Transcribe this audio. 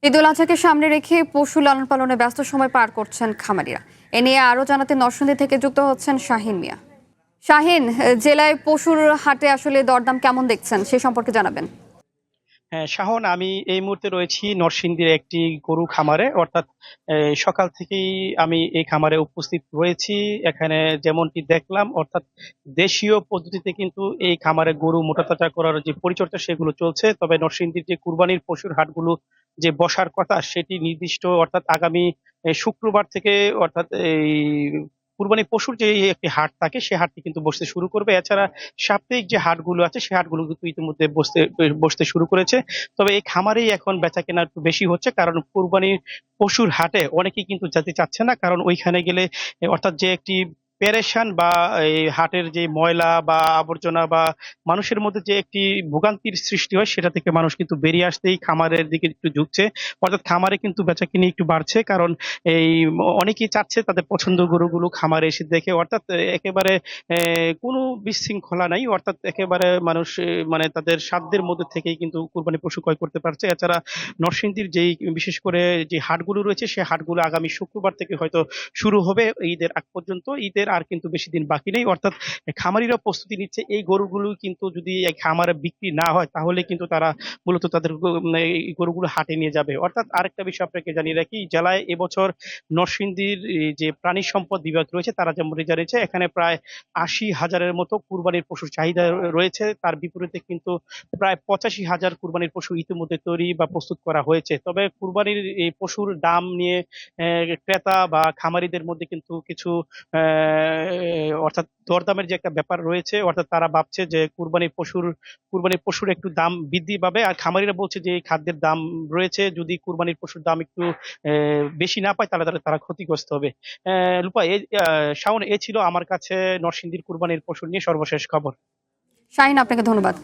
ঈদ উল আজহাকে সামনে রেখে পশু লালন পালনে ব্যস্ত সময় পার করছেন খামারিরা। এ নিয়ে আরো জানাতে নরসিংদী থেকে যুক্ত হচ্ছেন শাহিন মিয়া। শাহিন, জেলায় পশুর হাটে আসলে দরদাম কেমন দেখছেন সে সম্পর্কে জানাবেন। হ্যাঁ, শাহন, আমি এই মুহূর্তে রয়েছি নরসিংদীর একটি গরু খামারে। অর্থাৎ সকাল থেকেই আমি এই খামারে উপস্থিত রয়েছি। এখানে যেমনটি দেখলাম, অর্থাৎ দেশীয় পদ্ধতিতে কিন্তু এই খামারে গরু মোটাতাজা করার যে পরিচর্যা সেগুলো চলছে। তবে নরসিংদীর যে কুরবানির পশুর হাটগুলো যে বসার কথা সেটি নির্দিষ্ট, অর্থাৎ আগামী শুক্রবার থেকে, অর্থাৎ এই কুরবানি পশুর যে একটি হাট থাকে সে হাটটি কিন্তু বসতে শুরু করবে। এছাড়া সাপ্তাহিক যে হাটগুলো আছে সে হাটগুলো কিন্তু ইতিমধ্যে বসতে বসতে শুরু করেছে। তবে এই খামারেই এখন বেচা কেনা একটু বেশি হচ্ছে, কারণ কুরবানির পশুর হাটে অনেকেই কিন্তু যেতে চাচ্ছে না, কারণ ওইখানে গেলে অর্থাৎ যে একটি পেরেশান বা এই হাটের যে ময়লা বা আবর্জনা বা মানুষের মধ্যে যে একটি ভোগান্তির সৃষ্টি হয় সেটা থেকে মানুষ কিন্তু বেরিয়ে আসতেই খামারের দিকে একটু ঝুঁকছে। অর্থাৎ খামারে কিন্তু বেচাকিনি একটু বাড়ছে, কারণ এই অনেকেই চাচ্ছে তাদের পছন্দ গরুগুলো খামারে এসে দেখে। অর্থাৎ একেবারে কোনো বিশৃঙ্খলা নাই, অর্থাৎ একেবারে মানুষ মানে তাদের সাধ্যের মধ্যে থেকেই কিন্তু কুরবানি পশু ক্রয় করতে পারছে। এছাড়া নরসিংদীর যেই বিশেষ করে যে হাটগুলো রয়েছে সে হাটগুলো আগামী শুক্রবার থেকে হয়তো শুরু হবে ঈদের আগ পর্যন্ত। ঈদের আর কিন্তু বেশি দিন বাকি নেই। অর্থাৎ খামারিরা প্রস্তুতি নিচ্ছে এই গরুগুলো কিন্তু যদি এই খামারে বিক্রি না হয় তাহলে কিন্তু তারা মূলত তাদের এই গরুগুলো হাটে নিয়ে যাবে। অর্থাৎ আরেকটা বিষয় আপনাকে জানিয়ে রাখি, জেলায় এবছর নরসিংদীর এই যে প্রাণী সম্পদ বিভাগ রয়েছে তারা যেমন জানিয়েছে এখানে প্রায় ৮০,০০০-এর মতো কুরবানির পশুর চাহিদা রয়েছে। তার বিপরীতে কিন্তু প্রায় ৮৫,০০০ কুরবানির পশু ইতিমধ্যে তৈরি বা প্রস্তুত করা হয়েছে। তবে কুরবানির এই পশুর দাম নিয়ে ক্রেতা বা খামারিদের মধ্যে কিন্তু কিছু অর্থাৎ দরদামের যে একটা ব্যাপার রয়েছে। অর্থাৎ তারা ভাবছে যে কুরবানির পশুর একটু দাম বৃদ্ধি পাবে, আর খামারিরা বলছে যে এই খাদ্যের দাম রয়েছে, যদি কুরবানির পশুর দাম একটু বেশি না পায় তাহলে তারা ক্ষতিগ্রস্ত হবে। রূপা, শাওন, এ ছিল আমার কাছে নরসিংদীর কুরবানির পশু নিয়ে সর্বশেষ খবর। শাহিন, আপনাকে ধন্যবাদ।